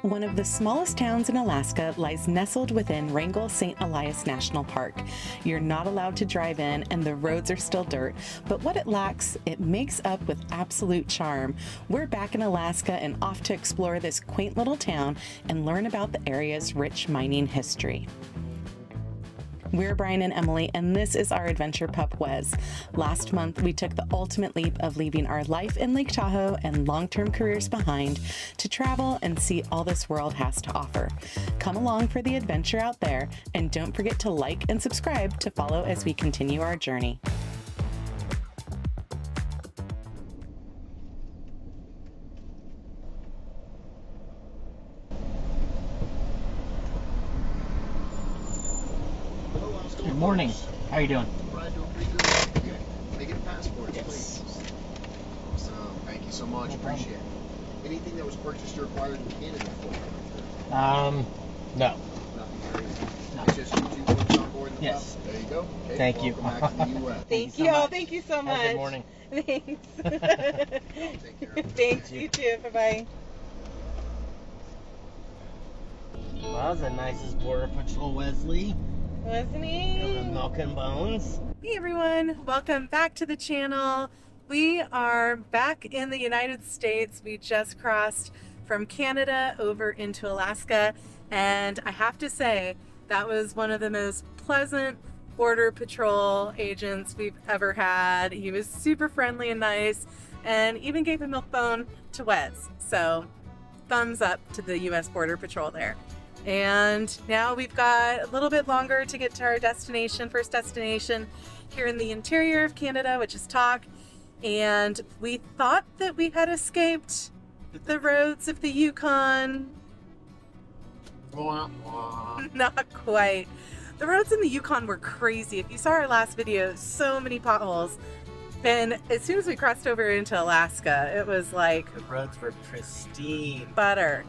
One of the smallest towns in Alaska lies nestled within Wrangell-St. Elias National Park. You're not allowed to drive in and the roads are still dirt, but what it lacks, it makes up with absolute charm. We're back in Alaska and off to explore this quaint little town and learn about the area's rich mining history. We're Brian and Emily, and this is our adventure pup, Wes. Last month, we took the ultimate leap of leaving our life in Lake Tahoe and long-term careers behind to travel and see all this world has to offer. Come along for the adventure out there, and don't forget to like and subscribe to follow as we continue our journey. Good morning. How are you doing? Brian, doing pretty good. Good. Making passports, Yes. please. Awesome. Thank you so much. No Appreciate it. Anything that was purchased or acquired in Canada before? No. Nothing very. No. It's just you two folks on board in the Yes. bus. There you go. Okay, Thank you. welcome back to the U.S. Thank you you. so much. Thank you so much. Have a good morning. Thanks. Take care. Thanks, you too. Bye-bye. Well, that was the nicest Border Patrol, Wesley. Wasn't he? Milk and bones. Hey everyone, welcome back to the channel. We are back in the United States. We just crossed from Canada over into Alaska, and I have to say that was one of the most pleasant Border Patrol agents we've ever had. He was super friendly and nice, and even gave a milk bone to Wes. So thumbs up to the US Border Patrol there. And now we've got a little bit longer to get to our destination, first destination here in the interior of Canada, which is Tok. And we thought that we had escaped the roads of the Yukon. Not quite. The roads in the Yukon were crazy. If you saw our last video, so many potholes. And as soon as we crossed over into Alaska, it was like The roads were pristine. butter.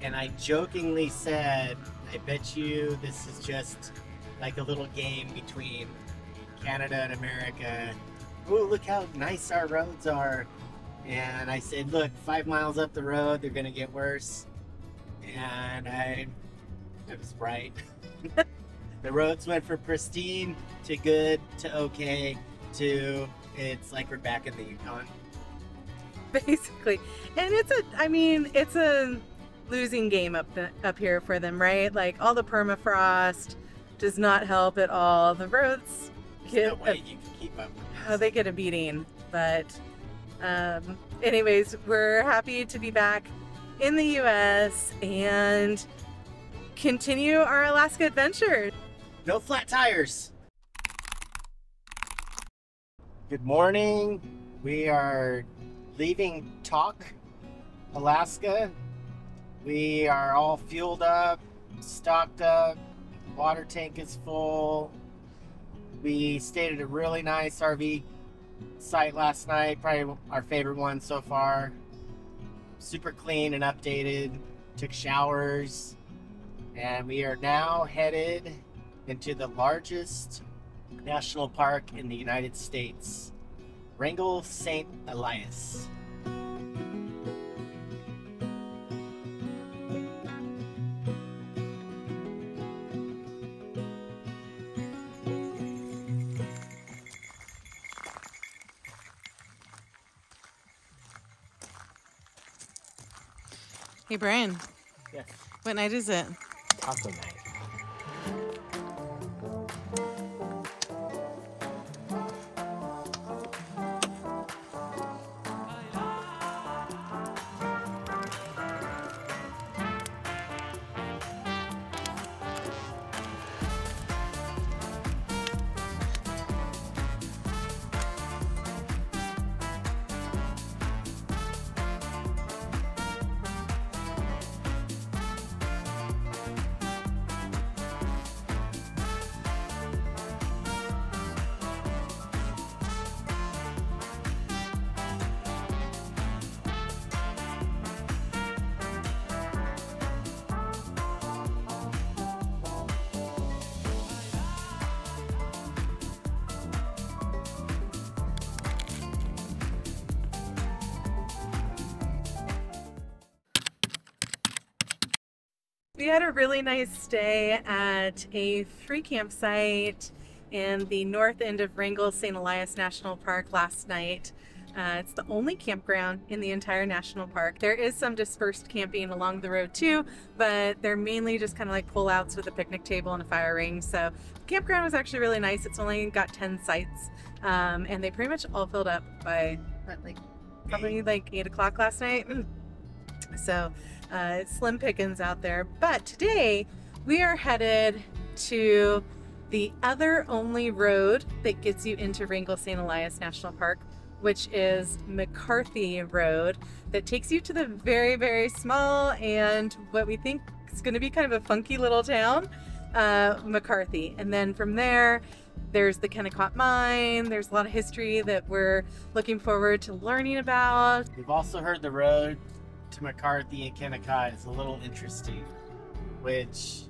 And I jokingly said, I bet you this is just like a little game between Canada and America. Oh, look how nice our roads are. And I said, look, 5 miles up the road, they're going to get worse. And I was right. The roads went from pristine to good to okay to it's like we're back in the Yukon. Basically. And it's a losing game up here for them, right? Like all the permafrost does not help at all. The roads There's no way you can keep up with this. they get a beating. But anyways, we're happy to be back in the US and continue our Alaska adventure. No flat tires. Good morning. We are leaving Tok, Alaska. We are all fueled up, stocked up, water tank is full. We stayed at a really nice RV site last night, probably our favorite one so far. Super clean and updated, took showers, and we are now headed into the largest national park in the United States, Wrangell-St. Elias. Hey Brian, Yes, what night is it? taco night. We had a really nice stay at a free campsite in the north end of Wrangell-St. Elias National Park last night. It's the only campground in the entire national park. There is some dispersed camping along the road too, but they're mainly just kind of like pull-outs with a picnic table and a fire ring. So the campground was actually really nice. It's only got 10 sites, and they pretty much all filled up by probably like 8 o'clock last night. So it's slim pickings out there. But today we are headed to the other only road that gets you into Wrangell-St. Elias National Park, which is McCarthy Road, that takes you to the very, very small and what we think is going to be kind of a funky little town, McCarthy. And then from there, there's the Kennicott mine. There's a lot of history that we're looking forward to learning about. We've also heard the road to McCarthy and Kennicott is a little interesting, which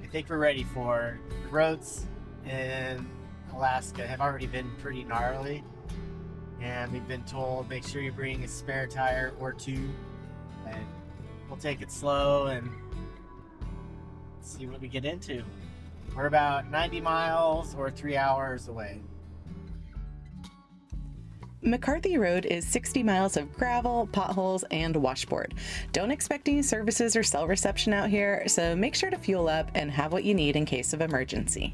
I think we're ready for. The roads in Alaska have already been pretty gnarly, and we've been told make sure you bring a spare tire or two, and we'll take it slow and see what we get into. We're about 90 miles or 3 hours away. McCarthy Road is 60 miles of gravel, potholes, and washboard. Don't expect any services or cell reception out here, so make sure to fuel up and have what you need in case of emergency.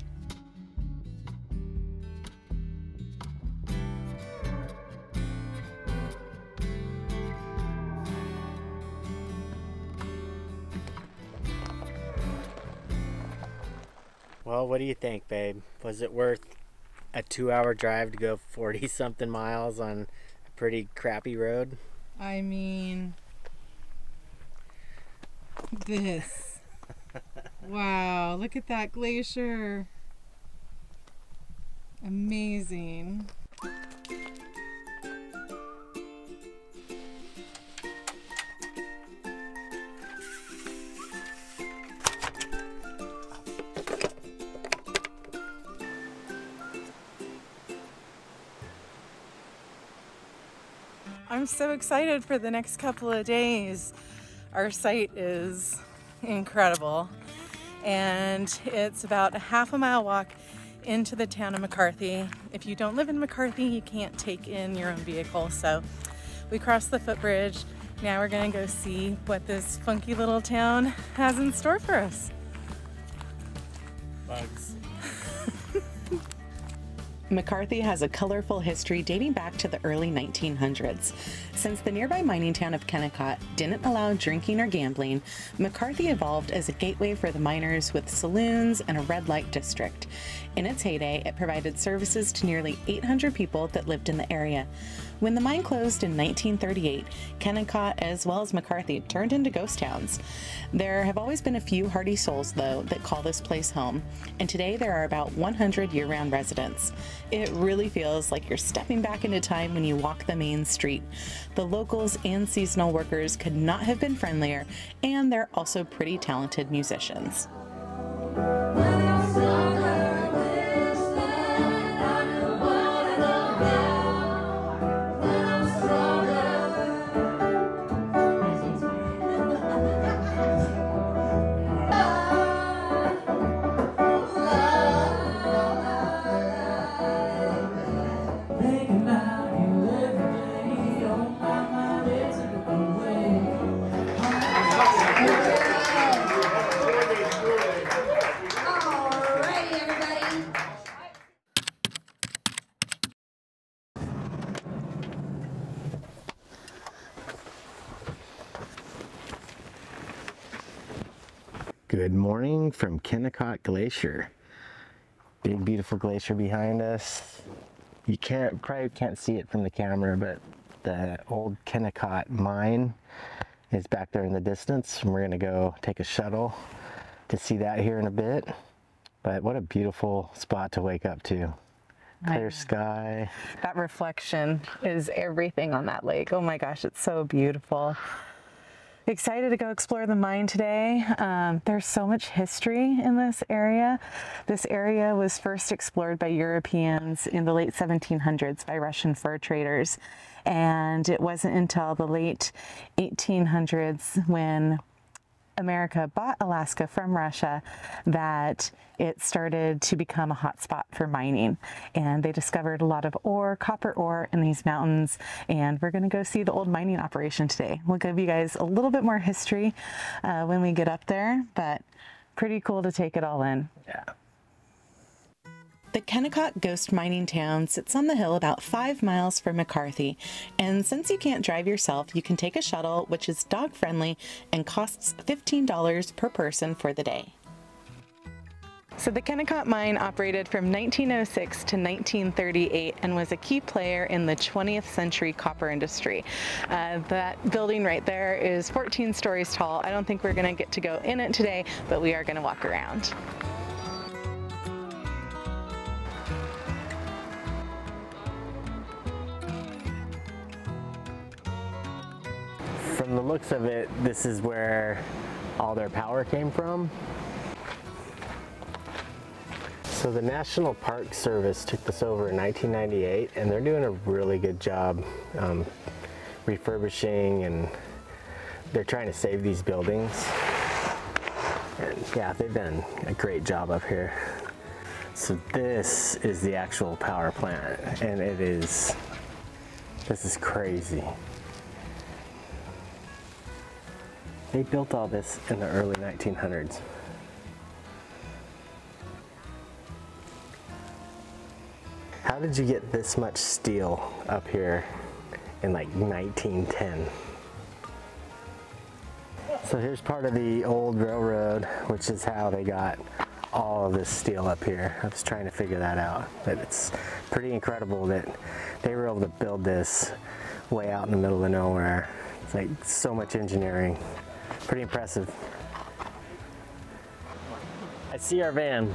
Well, what do you think, babe? Was it worth a 2-hour drive to go 40 something miles on a pretty crappy road? I mean, this. Wow, look at that glacier. Amazing. I'm so excited for the next couple of days. Our site is incredible, and it's about a half-a-mile walk into the town of McCarthy. If you don't live in McCarthy, you can't take in your own vehicle, so we crossed the footbridge. Now we're gonna go see what this funky little town has in store for us. Bugs. McCarthy has a colorful history dating back to the early 1900s. Since the nearby mining town of Kennicott didn't allow drinking or gambling, McCarthy evolved as a gateway for the miners with saloons and a red light district. In its heyday, it provided services to nearly 800 people that lived in the area. When the mine closed in 1938, Kennicott as well as McCarthy turned into ghost towns. There have always been a few hardy souls, though, that call this place home, and today there are about 100 year-round residents. It really feels like you're stepping back into time when you walk the main street. The locals and seasonal workers could not have been friendlier, and they're also pretty talented musicians. Good morning from Kennicott Glacier. Big beautiful glacier behind us. You probably can't see it from the camera, but the old Kennicott mine is back there in the distance, and we're gonna go take a shuttle to see that here in a bit. But what a beautiful spot to wake up to. Clear sky. That reflection is everything on that lake. Oh my gosh, it's so beautiful. Excited to go explore the mine today. There's so much history in this area. This area was first explored by Europeans in the late 1700s by Russian fur traders. And it wasn't until the late 1800s when America bought Alaska from Russia that it started to become a hot spot for mining. And they discovered a lot of ore, copper ore in these mountains. And we're going to go see the old mining operation today. We'll give you guys a little bit more history when we get up there, but pretty cool to take it all in. Yeah. The Kennicott ghost mining town sits on the hill about 5 miles from McCarthy, and since you can't drive yourself, you can take a shuttle, which is dog-friendly and costs $15 per person for the day. So the Kennicott mine operated from 1906 to 1938 and was a key player in the 20th century copper industry. That building right there is 14 stories tall. I don't think we're going to get to go in it today, but we are going to walk around. From the looks of it, this is where all their power came from. So the National Park Service took this over in 1998, and they're doing a really good job refurbishing, and they're trying to save these buildings. And yeah, they've done a great job up here. So this is the actual power plant, and this is crazy. They built all this in the early 1900s. How did you get this much steel up here in like 1910? So here's part of the old railroad, which is how they got all of this steel up here. I was trying to figure that out, but it's pretty incredible that they were able to build this way out in the middle of nowhere. It's like so much engineering. Pretty impressive. I see our van.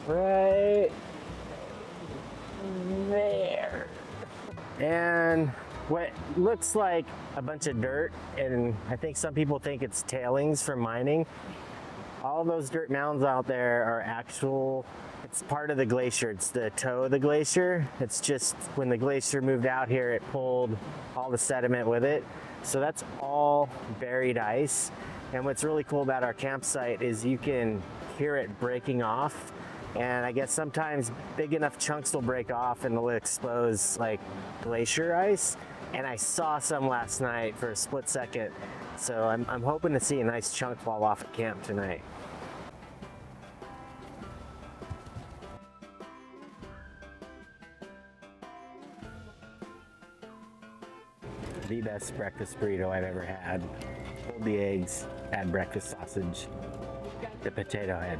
Right there. And what looks like a bunch of dirt, and I think some people think it's tailings from mining. All those dirt mounds out there are actual, it's part of the glacier. It's the toe of the glacier. It's just when the glacier moved out here, it pulled all the sediment with it. So that's all buried ice. And what's really cool about our campsite is you can hear it breaking off. And I guess sometimes big enough chunks will break off and they'll expose like glacier ice. And I saw some last night for a split second. So I'm hoping to see a nice chunk fall off at camp tonight. The best breakfast burrito I've ever had. Hold the eggs, add breakfast sausage, the potato head.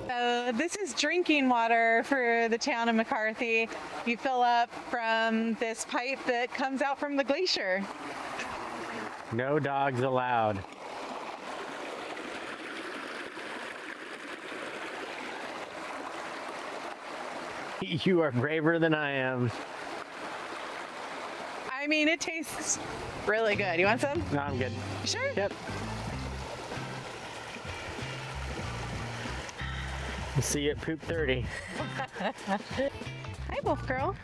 So this is drinking water for the town of McCarthy. You fill up from this pipe that comes out from the glacier. No dogs allowed. You are braver than I am. I mean, it tastes really good. You want some? No, I'm good. Sure? Yep. We'll see you at Poop 30. Hi, Wolf Girl.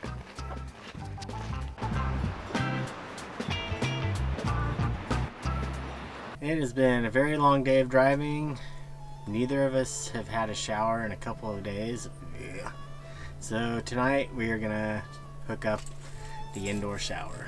It has been a very long day of driving. Neither of us have had a shower in a couple of days. Yeah. So tonight we are gonna hook up the indoor shower.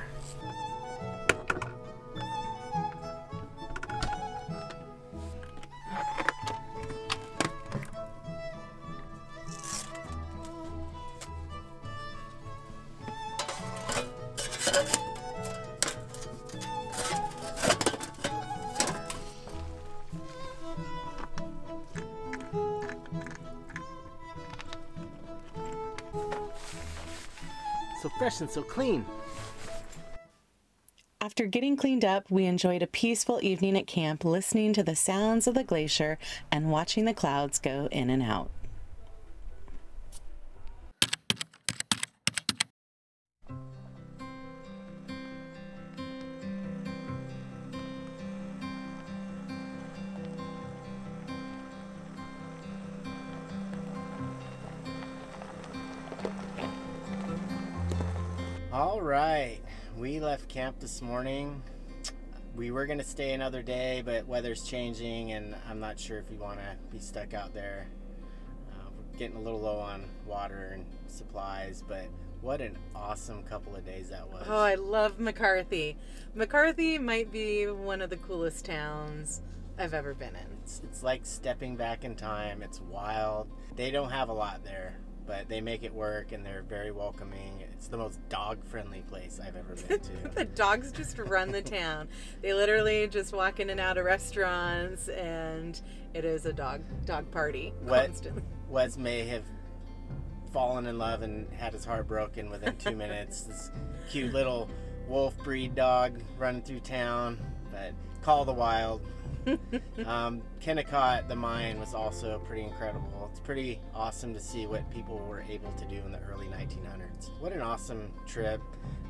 So fresh and so clean. After getting cleaned up, we enjoyed a peaceful evening at camp, listening to the sounds of the glacier and watching the clouds go in and out. All right, We left camp this morning. We were gonna stay another day, but weather's changing and I'm not sure if we wanna be stuck out there. We're getting a little low on water and supplies, but what an awesome couple of days that was. Oh, I love McCarthy. McCarthy might be one of the coolest towns I've ever been in. It's like stepping back in time. It's wild. They don't have a lot there, but they make it work and they're very welcoming. It's the most dog-friendly place I've ever been to. The dogs just run the town. They literally just walk in and out of restaurants, and it is a dog party constantly. Wes may have fallen in love and had his heart broken within 2 minutes. This cute little wolf breed dog running through town, but call the wild. Kennicott, the mine, was also pretty incredible. It's pretty awesome to see what people were able to do in the early 1900s. What an awesome trip.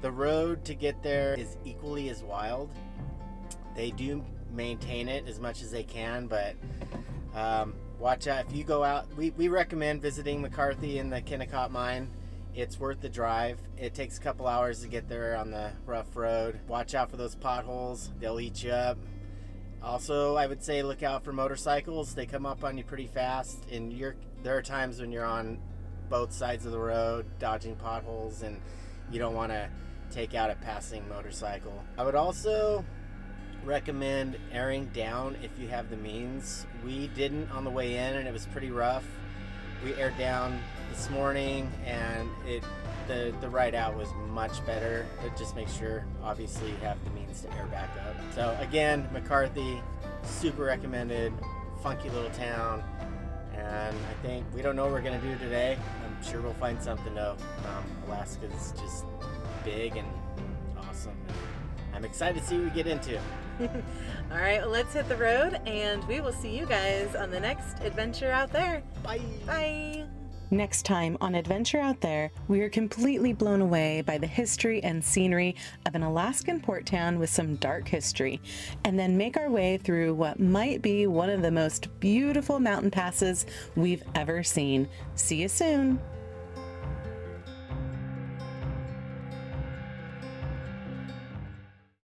The road to get there is equally as wild. They do maintain it as much as they can, but watch out if you go out. We recommend visiting McCarthy in the Kennicott mine. It's worth the drive. It takes a couple hours to get there on the rough road. Watch out for those potholes. They'll eat you up. Also, I would say look out for motorcycles. They come up on you pretty fast, and there are times when you're on both sides of the road dodging potholes and you don't want to take out a passing motorcycle. I would also recommend airing down if you have the means. We didn't on the way in and it was pretty rough. We aired down this morning and the ride out was much better, but just make sure obviously you have the means to air back up. So again, McCarthy, super recommended, funky little town, and I think we don't know what we're gonna do today. I'm sure we'll find something though. Alaska's just big and awesome. I'm excited to see what we get into. All right, well, let's hit the road and we will see you guys on the next adventure out there. Bye. Bye. Next time on Adventure Out There, we are completely blown away by the history and scenery of an Alaskan port town with some dark history, and then make our way through what might be one of the most beautiful mountain passes we've ever seen. See you soon.